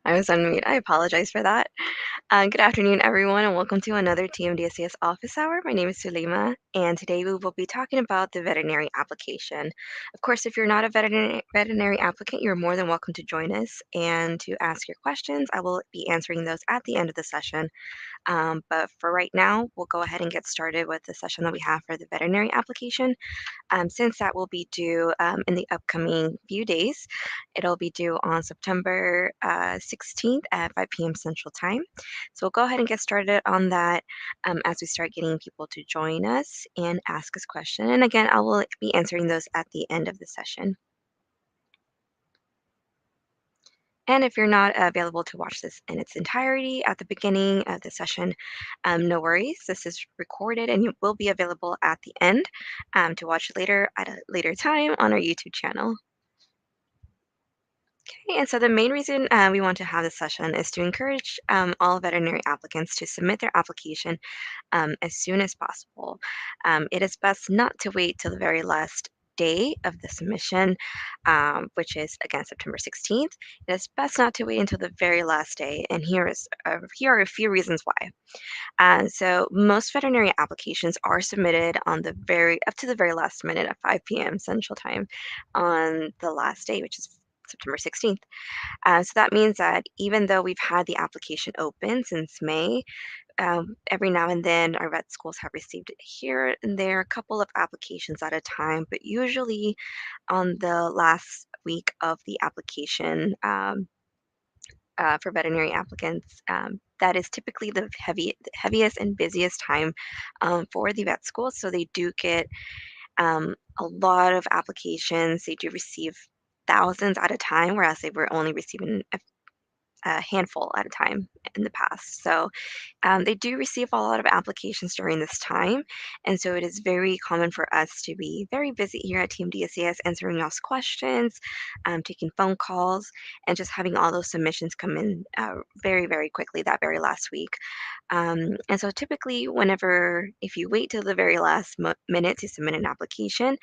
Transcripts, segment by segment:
I was on mute. I apologize for that. Good afternoon, everyone, and welcome to another TMDSAS office hour. My name is Sulema, and today we will be talking about the veterinary application. Of course, if you're not a veterinary applicant, you're more than welcome to join us and to ask your questions. I will be answering those at the end of the session. But for right now, we'll go ahead and get started with the session that we have for the veterinary application. Since that will be due in the upcoming few days. It'll be due on September 16th at 5 p.m. Central Time. So we'll go ahead and get started on that as we start getting people to join us and ask us questions. And again, I will be answering those at the end of the session. And if you're not available to watch this in its entirety at the beginning of the session, no worries. This is recorded and it will be available at the end to watch later at a later time on our YouTube channel. Okay, and so the main reason we want to have this session is to encourage all veterinary applicants to submit their application as soon as possible. It is best not to wait till the very last day of the submission, which is again September 16th. It is best not to wait until the very last day, and here are a few reasons why. So most veterinary applications are submitted on the very up to the very last minute at 5 p.m. Central Time on the last day, which is September 16th. So that means that even though we've had the application open since May, every now and then our vet schools have received here and there a couple of applications at a time, but usually on the last week of the application for veterinary applicants. That is typically the heaviest and busiest time for the vet schools. So they do get a lot of applications. They do receive thousands at a time, whereas they were only receiving a handful at a time in the past. So they do receive a lot of applications during this time, and so it is very common for us to be very busy here at Team DSAS answering y'all's questions, taking phone calls, and just having all those submissions come in very, very quickly that very last week. And so typically, if you wait till the very last minute to submit an application,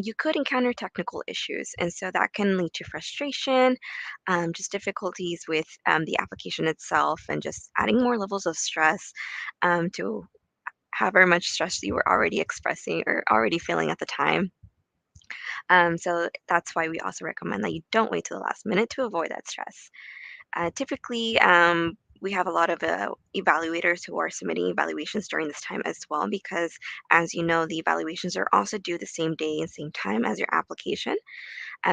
you could encounter technical issues. And so that can lead to frustration, just difficulties with the application itself, and just adding more levels of stress to however much stress you were already expressing or already feeling at the time. So that's why we also recommend that you don't wait till the last minute to avoid that stress. Typically, we have a lot of evaluators who are submitting evaluations during this time as well, because as you know, the evaluations are also due the same day and same time as your application.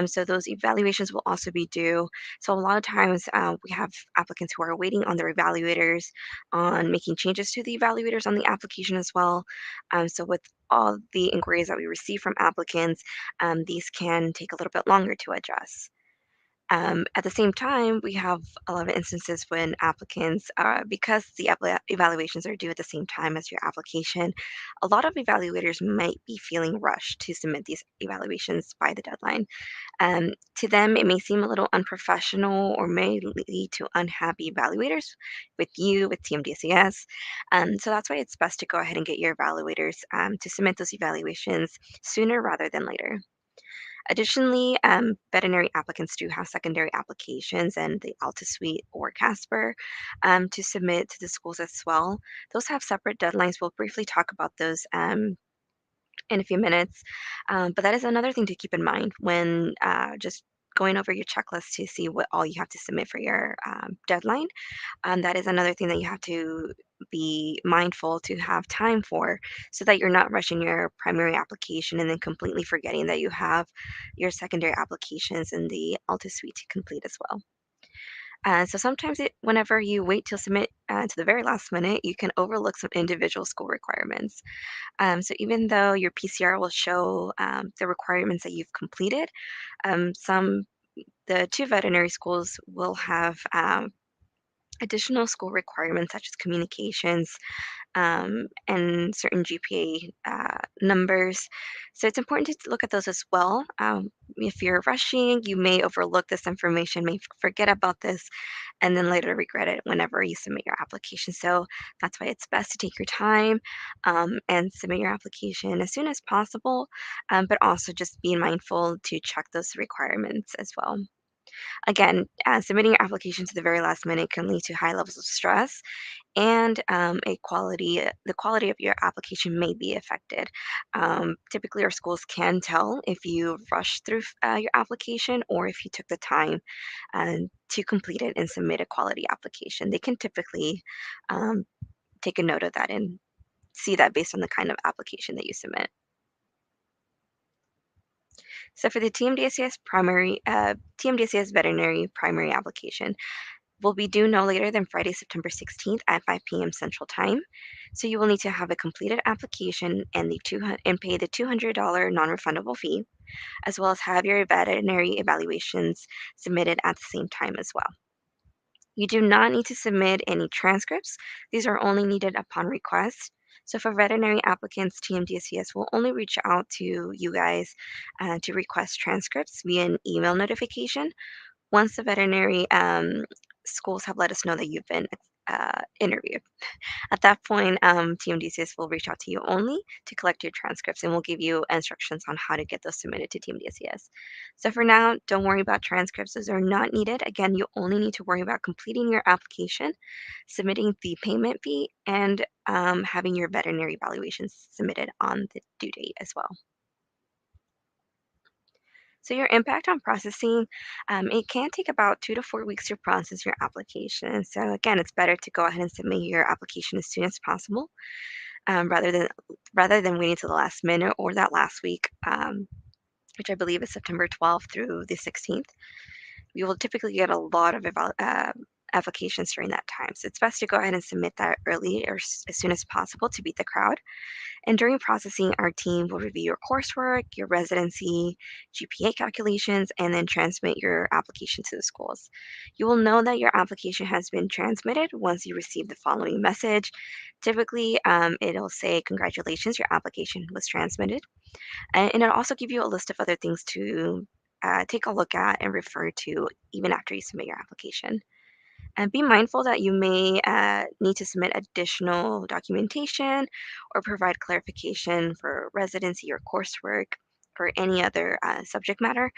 So those evaluations will also be due. So a lot of times we have applicants who are waiting on their evaluators on making changes to the evaluators on the application as well. So with all the inquiries that we receive from applicants, these can take a little bit longer to address. At the same time, we have a lot of instances when applicants, because the evaluations are due at the same time as your application, a lot of evaluators might be feeling rushed to submit these evaluations by the deadline. To them, it may seem a little unprofessional or may lead to unhappy evaluators with you, with TMDSAS. So that's why it's best to go ahead and get your evaluators to submit those evaluations sooner rather than later. Additionally, veterinary applicants do have secondary applications and the Alta Suite or CASPer to submit to the schools as well. Those have separate deadlines. We'll briefly talk about those in a few minutes. But that is another thing to keep in mind when just going over your checklist to see what all you have to submit for your deadline. That is another thing that you have to be mindful to have time for, so that you're not rushing your primary application and then completely forgetting that you have your secondary applications in the Alta Suite to complete as well. So sometimes whenever you wait to submit to the very last minute, you can overlook some individual school requirements. So even though your PCR will show the requirements that you've completed, some the two veterinary schools will have additional school requirements such as communications and certain GPA numbers. So it's important to look at those as well. If you're rushing, you may overlook this information, may forget about this, and then later regret it whenever you submit your application. So that's why it's best to take your time and submit your application as soon as possible, but also just being mindful to check those requirements as well. Again, submitting your application to the very last minute can lead to high levels of stress and the quality of your application may be affected. Typically, our schools can tell if you rushed through your application or if you took the time to complete it and submit a quality application. They can typically um, take a note of that and see that based on the kind of application that you submit. So for the TMDSAS Veterinary Primary Application, will be due no later than Friday, September 16th at 5 p.m. Central Time. So you will need to have a completed application and and pay the $200 non-refundable fee, as well as have your veterinary evaluations submitted at the same time as well. You do not need to submit any transcripts. These are only needed upon request. So for veterinary applicants, TMDSAS will only reach out to you guys to request transcripts via an email notification once the veterinary schools have let us know that you've been interviewed. At that point, TMDSAS will reach out to you only to collect your transcripts and will give you instructions on how to get those submitted to TMDSAS. So for now, don't worry about transcripts. Those are not needed. Again, you only need to worry about completing your application, submitting the payment fee, and having your veterinary evaluations submitted on the due date as well. So your impact on processing, it can take about 2 to 4 weeks to process your application. So again, it's better to go ahead and submit your application as soon as possible, rather than waiting to the last minute or that last week, which I believe is September 12th through the 16th. You will typically get a lot of applications during that time. So it's best to go ahead and submit that early or as soon as possible to beat the crowd. And during processing, our team will review your coursework, your residency, GPA calculations, and then transmit your application to the schools. You will know that your application has been transmitted once you receive the following message. Typically, it'll say, "Congratulations, your application was transmitted." And it'll also give you a list of other things to take a look at and refer to even after you submit your application. And be mindful that you may need to submit additional documentation or provide clarification for residency or coursework or any other subject matter.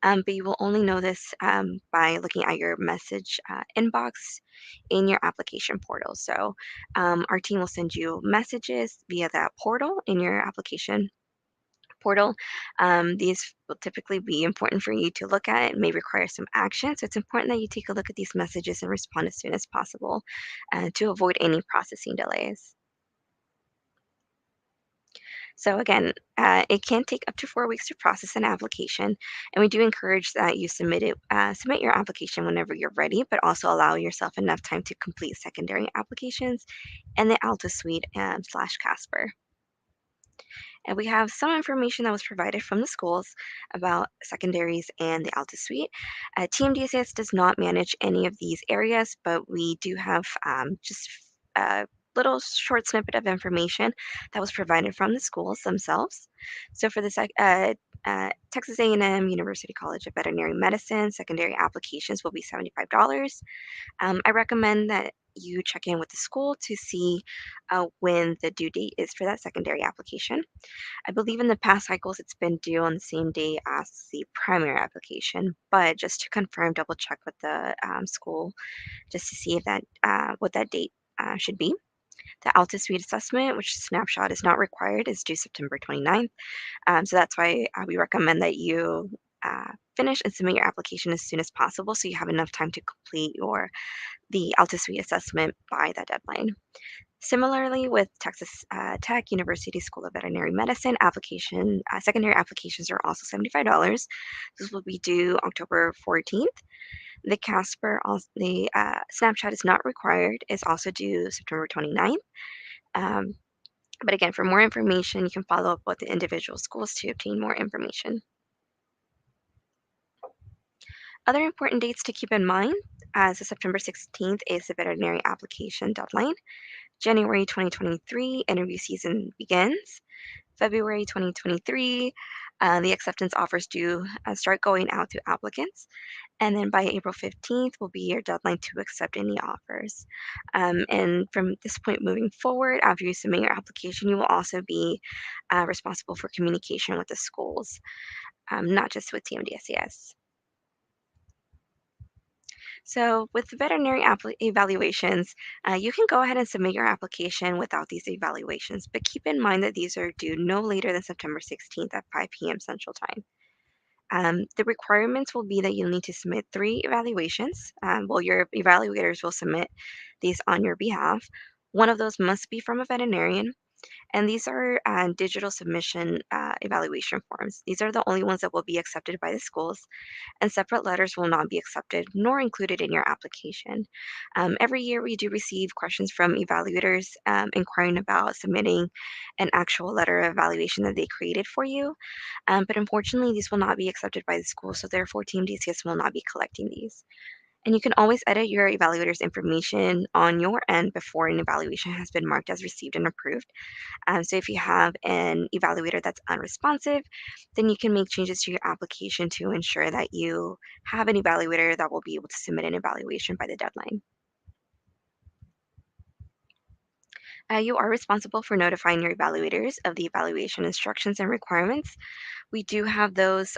But you will only know this by looking at your message inbox in your application portal. So our team will send you messages via that portal in your application portal. These will typically be important for you to look at. It may require some action, so it's important that you take a look at these messages and respond as soon as possible to avoid any processing delays. So again, it can take up to 4 weeks to process an application, and we do encourage that you submit your application whenever you're ready, but also allow yourself enough time to complete secondary applications and the Alta Suite slash CASPer. And we have some information that was provided from the schools about secondaries and the Alta Suite. TMDSAS does not manage any of these areas, but we do have just a little short snippet of information that was provided from the schools themselves. So for the Texas A&M University College of Veterinary Medicine, secondary applications will be $75. I recommend that you check in with the school to see when the due date is for that secondary application. I believe in the past cycles it's been due on the same day as the primary application, but just to confirm, double check with the school just to see if that what that date should be. The Alta Suite assessment, which snapshot is not required, is due September 29th. So that's why we recommend that you finish and submit your application as soon as possible so you have enough time to complete the Alta Suite assessment by that deadline. Similarly, with Texas Tech University School of Veterinary Medicine, secondary applications are also $75. This will be due October 14th. The the snapshot is not required, is also due September 29th. Um, but again, for more information, you can follow up with the individual schools to obtain more information. Other important dates to keep in mind, as of September 16th is the veterinary application deadline. January 2023, interview season begins. February 2023, the acceptance offers do start going out to applicants. And then by April 15th will be your deadline to accept any offers. And from this point moving forward, after you submit your application, you will also be responsible for communication with the schools, not just with TMDSAS. So, with veterinary evaluations, you can go ahead and submit your application without these evaluations, but keep in mind that these are due no later than September 16th at 5 p.m. Central Time. The requirements will be that you'll need to submit three evaluations. Well, your evaluators will submit these on your behalf. One of those must be from a veterinarian, and these are digital submission evaluation forms. These are the only ones that will be accepted by the schools, and separate letters will not be accepted nor included in your application. Every year, we do receive questions from evaluators inquiring about submitting an actual letter of evaluation that they created for you. But unfortunately, these will not be accepted by the school, so therefore, Team DCS will not be collecting these. And you can always edit your evaluator's information on your end before an evaluation has been marked as received and approved. So if you have an evaluator that's unresponsive, then you can make changes to your application to ensure that you have an evaluator that will be able to submit an evaluation by the deadline. You are responsible for notifying your evaluators of the evaluation instructions and requirements. We do have those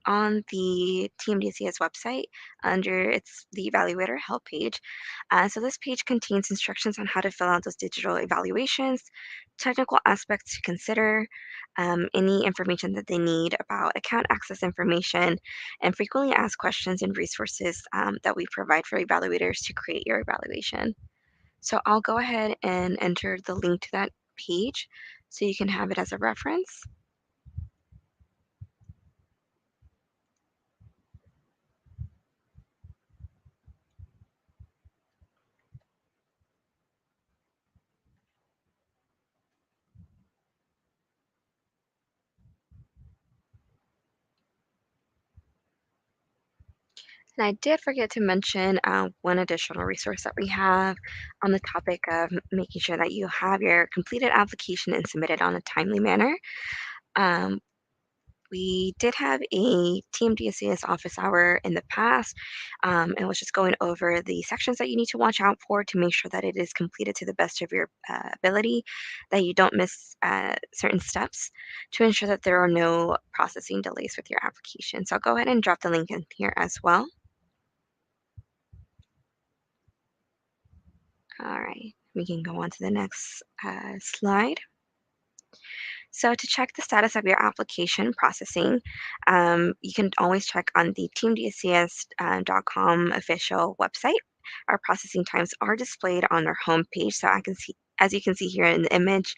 on the TMDSAS website under its the evaluator help page. So this page contains instructions on how to fill out those digital evaluations, technical aspects to consider, any information that they need about account access information, and frequently asked questions and resources that we provide for evaluators to create your evaluation. So I'll go ahead and enter the link to that page so you can have it as a reference. And I did forget to mention one additional resource that we have on the topic of making sure that you have your completed application and submitted on a timely manner. Um, we did have a TMDSAS office hour in the past and was just going over the sections that you need to watch out for to make sure that it is completed to the best of your ability, that you don't miss certain steps to ensure that there are no processing delays with your application. So I'll go ahead and drop the link in here as well. All right, we can go on to the next slide. So to check the status of your application processing, you can always check on the teamdsas.com official website. Our processing times are displayed on our homepage, so I can see, as you can see here in the image,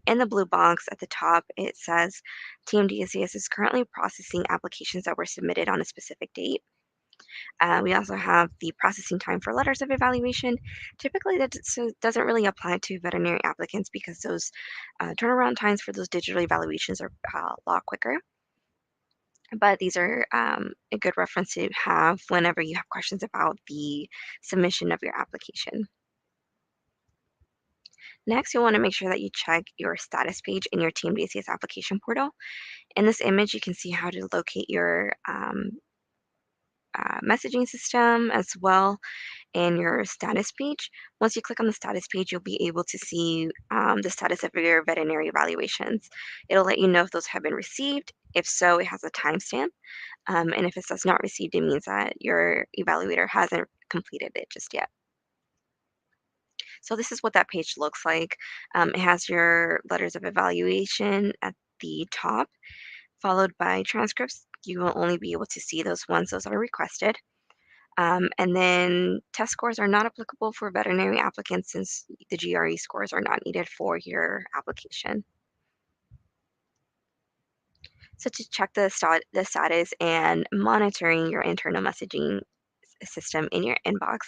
in the blue box at the top, it says TMDSAS is currently processing applications that were submitted on a specific date. We also have the processing time for letters of evaluation. Typically, so doesn't really apply to veterinary applicants because those turnaround times for those digital evaluations are a lot quicker. But these are a good reference to have whenever you have questions about the submission of your application. Next, you'll want to make sure that you check your status page in your TMDSAS application portal. In this image, you can see how to locate your messaging system as well and your status page. Once you click on the status page, you'll be able to see the status of your veterinary evaluations. It'll let you know if those have been received. If so, it has a timestamp. And if it says not received, it means that your evaluator hasn't completed it just yet. So this is what that page looks like. It has your letters of evaluation at the top, followed by transcripts. You will only be able to see those ones those are requested. And then test scores are not applicable for veterinary applicants since the GRE scores are not needed for your application. So to check the status and monitoring your internal messaging system in your inbox,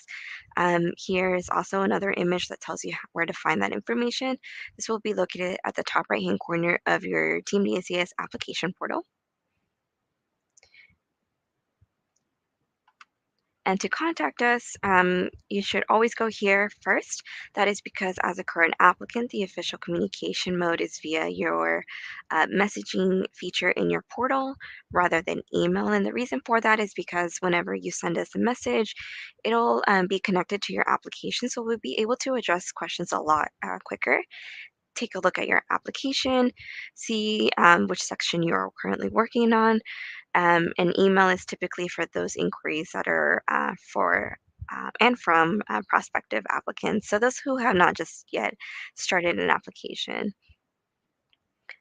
here is also another image that tells you where to find that information. This will be located at the top right-hand corner of your Team DSAS application portal. And to contact us, you should always go here first. That is because, as a current applicant, the official communication mode is via your messaging feature in your portal rather than email. And the reason for that is because whenever you send us a message, it'll be connected to your application. So we'll be able to address questions a lot quicker. take a look at your application, see which section you are currently working on. An email is typically for those inquiries that are for and from prospective applicants. So those who have not just yet started an application.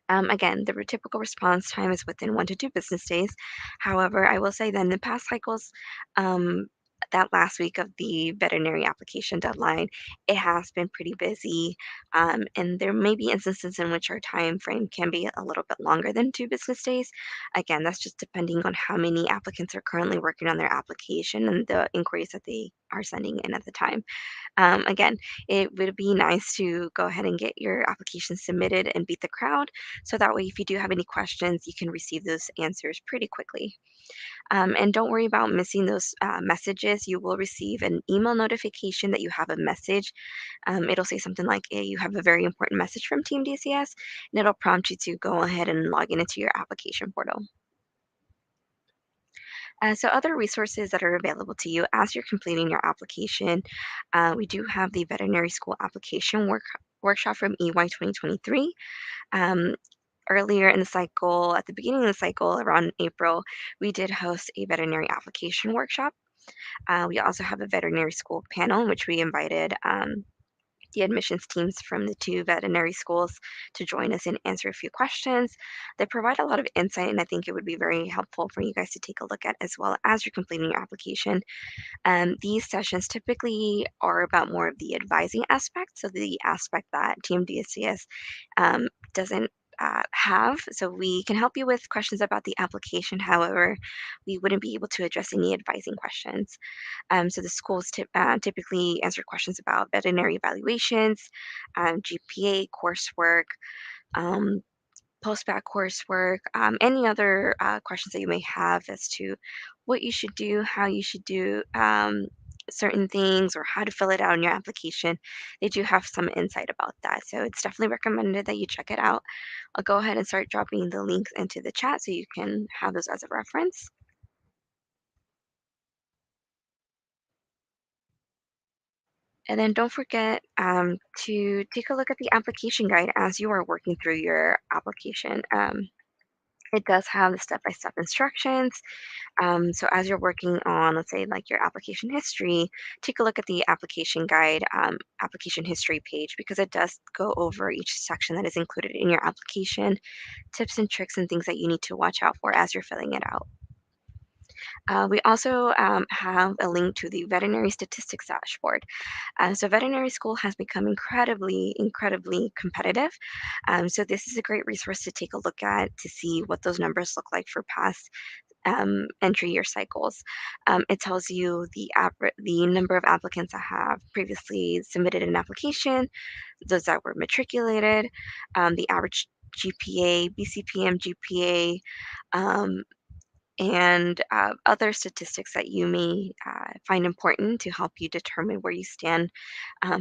Again, the typical response time is within 1 to 2 business days. However, I will say that in the past cycles, um, that last week of the veterinary application deadline, it has been pretty busy, and there may be instances in which our time frame can be a little bit longer than 2 business days. Again, that's just depending on how many applicants are currently working on their application and the inquiries that they are sending in at the time. Again, it would be nice to go ahead and get your application submitted and beat the crowd. So that way, if you do have any questions, you can receive those answers pretty quickly. And don't worry about missing those messages. You will receive an email notification that you have a message. It'll say something like, you have a very important message from Team DCS, and it'll prompt you to go ahead and log in into your application portal. So other resources that are available to you as you're completing your application, we do have the veterinary school application workshop from EY 2023. Um, Earlier in the cycle, at the beginning of the cycle, around April, we did host a veterinary application workshop. We also have a veterinary school panel in which we invited the admissions teams from the 2 veterinary schools to join us and answer a few questions. They provide a lot of insight, and I think it would be very helpful for you guys to take a look at as well as you're completing your application. These sessions typically are about more of the advising aspect, so the aspect that TMDSAS doesn't have. So we can help you with questions about the application. However, we wouldn't be able to address any advising questions. So the schools typically answer questions about veterinary evaluations, GPA, coursework, um, post-bac coursework, any other questions that you may have as to what you should do, how you should do certain things, or how to fill it out in your application. They do have some insight about that. So it's definitely recommended that you check it out. I'll go ahead and start dropping the links into the chat so you can have those as a reference. And then don't forget to take a look at the application guide as you are working through your application. It does have the step-by-step instructions. So as you're working on, let's say, like your application history, take a look at the application guide, application history page, because it does go over each section that is included in your application, tips and tricks and things that you need to watch out for as you're filling it out. We also have a link to the veterinary statistics dashboard. So veterinary school has become incredibly competitive. So this is a great resource to take a look at to see what those numbers look like for past entry year cycles. It tells you the number of applicants that have previously submitted an application, those that were matriculated, the average GPA, BCPM GPA, um, and other statistics that you may find important to help you determine where you stand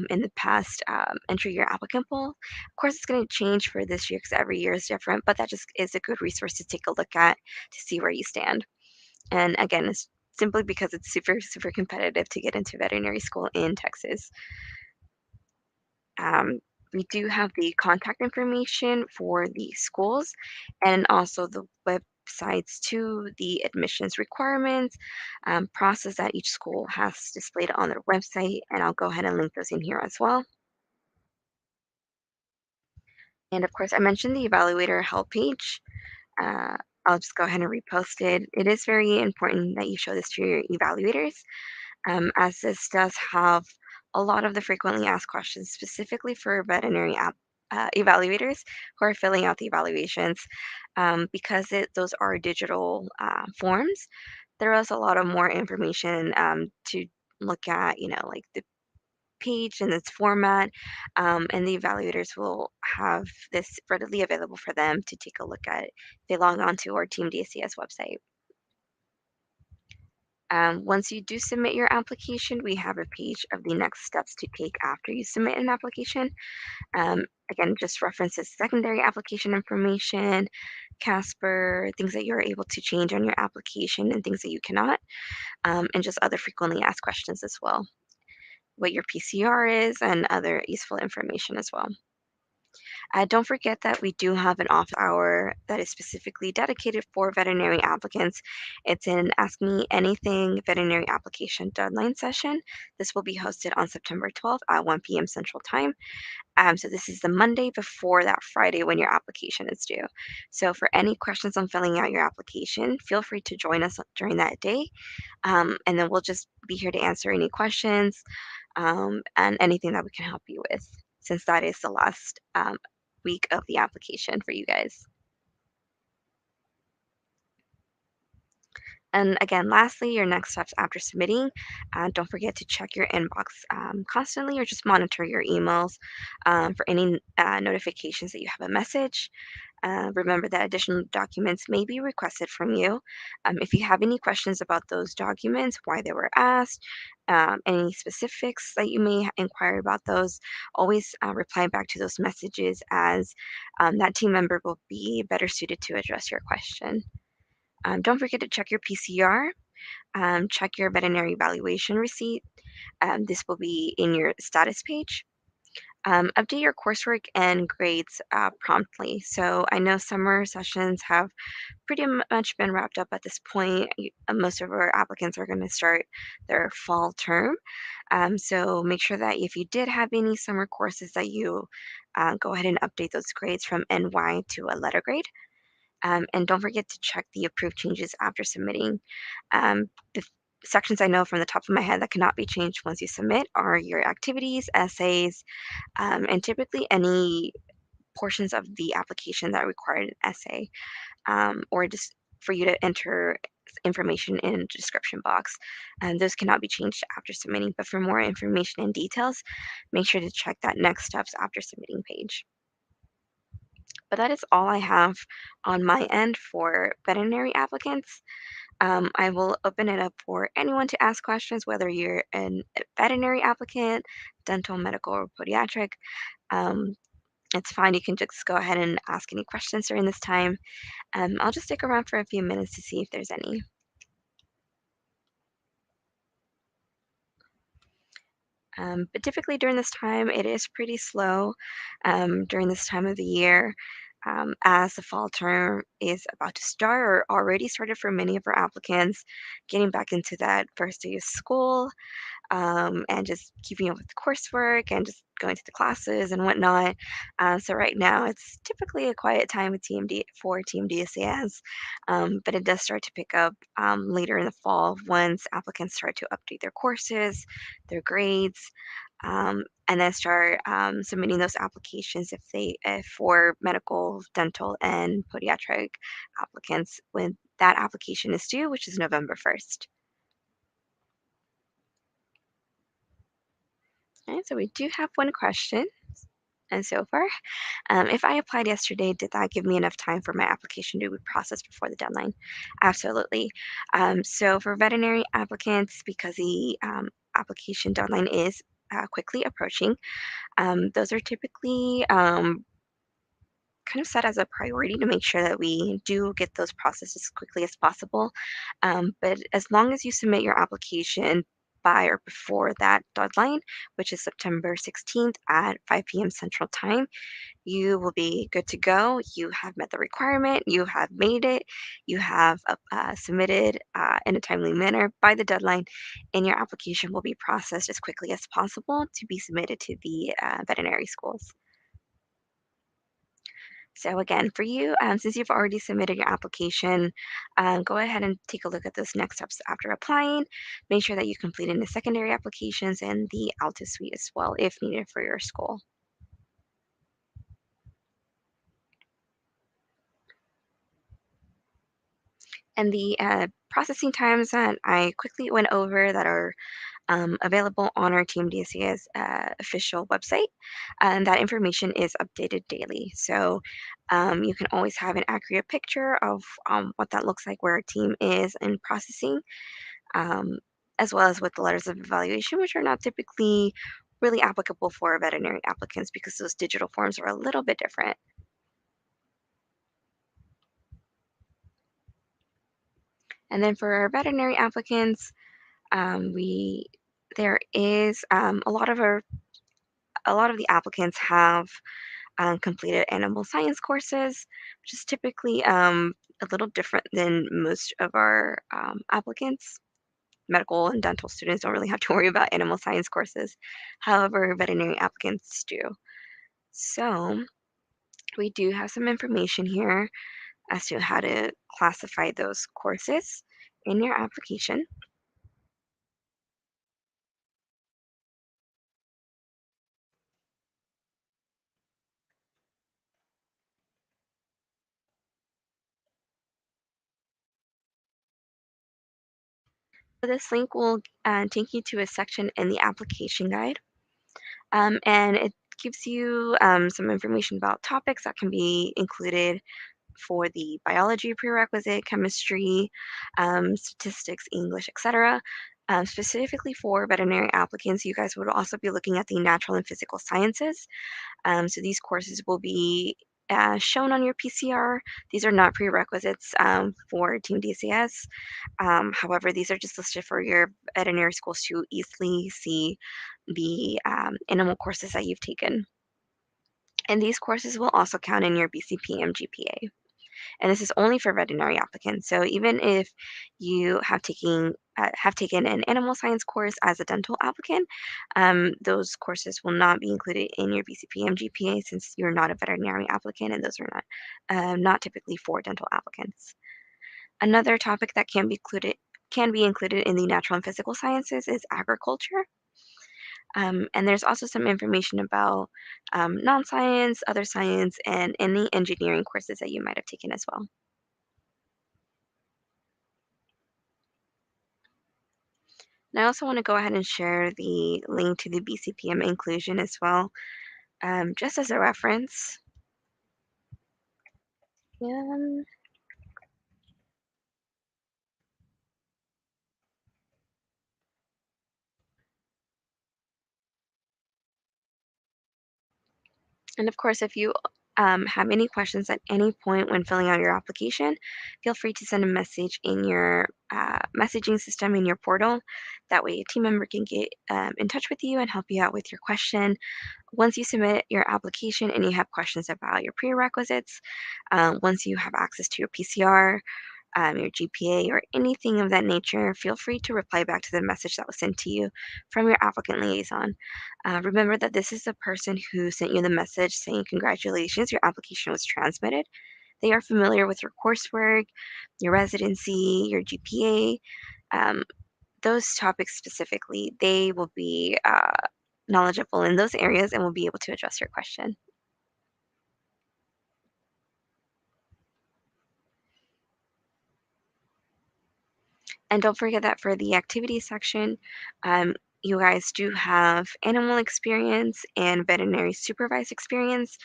in the past entry year applicant pool. Of course, it's going to change for this year because every year is different, but that just is a good resource to take a look at to see where you stand. And again, it's simply because it's super competitive to get into veterinary school in Texas. Um, we do have the contact information for the schools and also the websites to the admissions requirements, process that each school has displayed on their website, and I'll go ahead and link those in here as well. And of course, I mentioned the evaluator help page. Uh, I'll just go ahead and repost it. It is very important that you show this to your evaluators, as this does have a lot of the frequently asked questions specifically for veterinary evaluators who are filling out the evaluations. Because those are digital forms, there is a lot of more information to look at, like the page and its format, and the evaluators will have this readily available for them to take a look at it. They log on to our Team DCS website. Once you do submit your application, we have a page of the next steps to take after you submit an application. Again, just references secondary application information, CASPer, things that you're able to change on your application and things that you cannot, and just other frequently asked questions as well, what your PCR is, and other useful information as well. Don't forget that we do have an off hour that is specifically dedicated for veterinary applicants. It's an Ask Me Anything veterinary application deadline session. This will be hosted on September 12th at 1 p.m. Central Time. So this is the Monday before that Friday when your application is due. So for any questions on filling out your application, feel free to join us during that day. And then we'll just be here to answer any questions and anything that we can help you with, since that is the last week of the application for you guys. And again, lastly, your next steps after submitting, don't forget to check your inbox constantly or just monitor your emails for any notifications that you have a message. Remember that additional documents may be requested from you. If you have any questions about those documents, why they were asked, any specifics that you may inquire about those, always reply back to those messages as that team member will be better suited to address your question. Don't forget to check your PCR, check your veterinary evaluation receipt. This will be in your status page. Update your coursework and grades promptly. So I know summer sessions have pretty much been wrapped up at this point. Most of our applicants are going to start their fall term. So make sure that if you did have any summer courses that you go ahead and update those grades from NY to a letter grade. And don't forget to check the approved changes after submitting. The sections I know from the top of my head that cannot be changed once you submit are your activities, essays, and typically any portions of the application that require an essay or just for you to enter information in the description box. And those cannot be changed after submitting. But for more information and details, make sure to check that next steps after submitting page. But that is all I have on my end for veterinary applicants. I will open it up for anyone to ask questions, whether you're a veterinary applicant, dental, medical, or pediatric. Um, it's fine. You can just go ahead and ask any questions during this time. I'll just stick around for a few minutes to see if there's any. But typically during this time, it is pretty slow during this time of the year. As the fall term is about to start or already started for many of our applicants, getting back into that first day of school, and just keeping up with the coursework and just going to the classes and whatnot. So right now it's typically a quiet time with TMD for TMDSAS, but it does start to pick up later in the fall once applicants start to update their courses, their grades. And then start submitting those applications if for medical, dental, and pediatric applicants when that application is due, which is November 1st. Alright, so we do have one question. And so far, if I applied yesterday, did that give me enough time for my application to be processed before the deadline? Absolutely. So for veterinary applicants, because the application deadline is quickly approaching, those are typically kind of set as a priority to make sure that we do get those processed as quickly as possible. But as long as you submit your application by or before that deadline, which is September 16th at 5 p.m. Central Time, you will be good to go. You have met the requirement, you have made it, you have submitted in a timely manner by the deadline, and your application will be processed as quickly as possible to be submitted to the veterinary schools. So again, for you, since you've already submitted your application, go ahead and take a look at those next steps after applying. Make sure that you complete in the secondary applications and the Alta Suite as well if needed for your school. And the processing times that I quickly went over that are available on our Team DSA's official website, and that information is updated daily. So you can always have an accurate picture of what that looks like, where our team is in processing, um, as well as with the letters of evaluation, which are not typically really applicable for veterinary applicants because those digital forms are a little bit different. And then for our veterinary applicants, we there is a lot of the applicants have completed animal science courses, which is typically a little different than most of our applicants. Medical and dental students don't really have to worry about animal science courses. However, veterinary applicants do. So, we do have some information here as to how to classify those courses in your application. This link will take you to a section in the application guide, and it gives you some information about topics that can be included for the biology prerequisite, chemistry, statistics, English, etc. Specifically for veterinary applicants, you guys would also be looking at the natural and physical sciences. So these courses will be shown on your PCR. These are not prerequisites for TMDSAS. However, these are just listed for your veterinary schools to easily see the animal courses that you've taken. And these courses will also count in your BCPM GPA. And this is only for veterinary applicants. So even if you have taken an animal science course as a dental applicant, those courses will not be included in your BCPM GPA since you're not a veterinary applicant, and those are not typically for dental applicants. Another topic that can be included in the natural and physical sciences is agriculture. And there's also some information about non-science, other science, and any engineering courses that you might have taken as well. And I also want to go ahead and share the link to the BCPM inclusion as well, just as a reference. And, and of course, if you have any questions at any point when filling out your application, feel free to send a message in your messaging system in your portal. That way, a team member can get in touch with you and help you out with your question. Once you submit your application and you have questions about your prerequisites, once you have access to your PCR, your GPA, or anything of that nature, feel free to reply back to the message that was sent to you from your applicant liaison. Remember that this is the person who sent you the message saying, "Congratulations, your application was transmitted." They are familiar with your coursework, your residency, your GPA. Those topics specifically, they will be knowledgeable in those areas and will be able to address your question. And don't forget that for the activity section, you guys do have animal experience and veterinary supervised experience.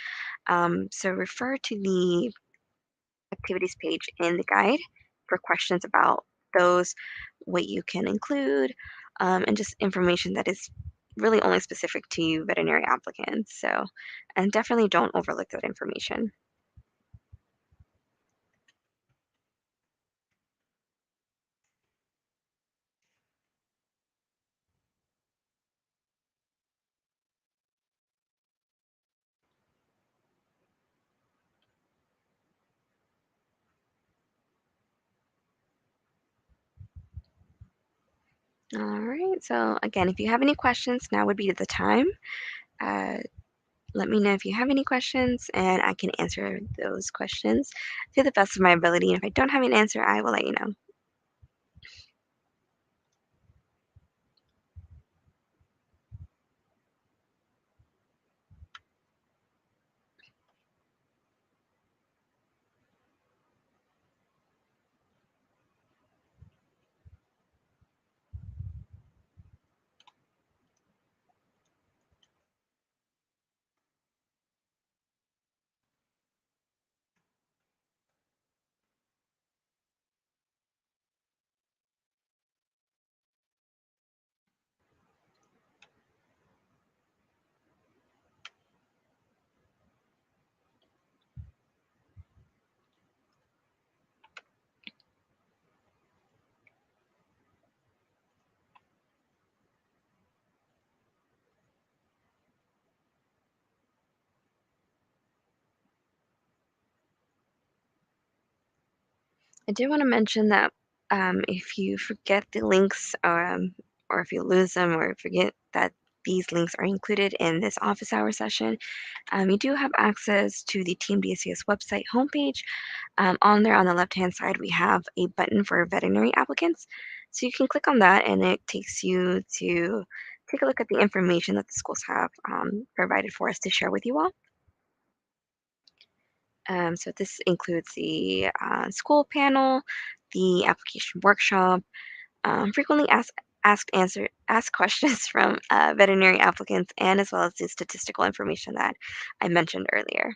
So refer to the activities page in the guide for questions about those, what you can include, and just information that is really only specific to you veterinary applicants. So, and definitely don't overlook that information. All right. So again, if you have any questions, now would be the time. Uh, Let me know if you have any questions, and I can answer those questions to the best of my ability. And if I don't have an answer, I will let you know. I did want to mention that if you forget the links or if you lose them or forget that these links are included in this office hour session, you do have access to the Team DCS website homepage. On there on the left-hand side, we have a button for veterinary applicants. So you can click on that and it takes you to take a look at the information that the schools have provided for us to share with you all. So this includes the school panel, the application workshop, frequently asked questions from veterinary applicants, and as well as the statistical information that I mentioned earlier.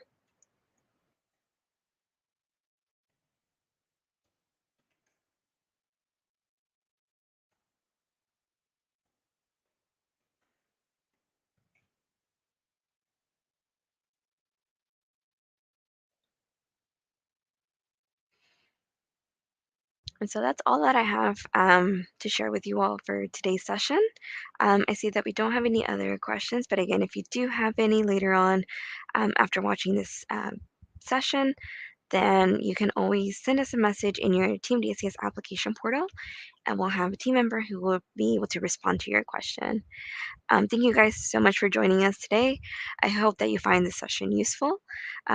And so that's all that I have to share with you all for today's session. I see that we don't have any other questions, but again, if you do have any later on after watching this session, then you can always send us a message in your Team DCS application portal, and we'll have a team member who will be able to respond to your question. Thank you guys so much for joining us today. I hope that you find this session useful.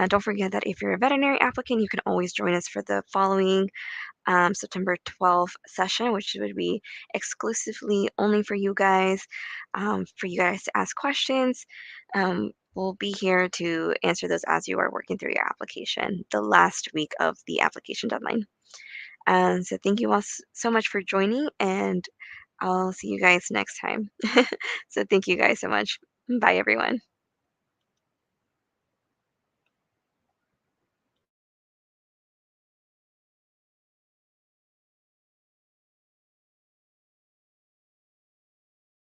Don't forget that if you're a veterinary applicant, you can always join us for the following September 12th session, which would be exclusively only for you guys to ask questions. We'll be here to answer those as you are working through your application, the last week of the application deadline. And so thank you all so much for joining, and I'll see you guys next time. So thank you guys so much. Bye, everyone.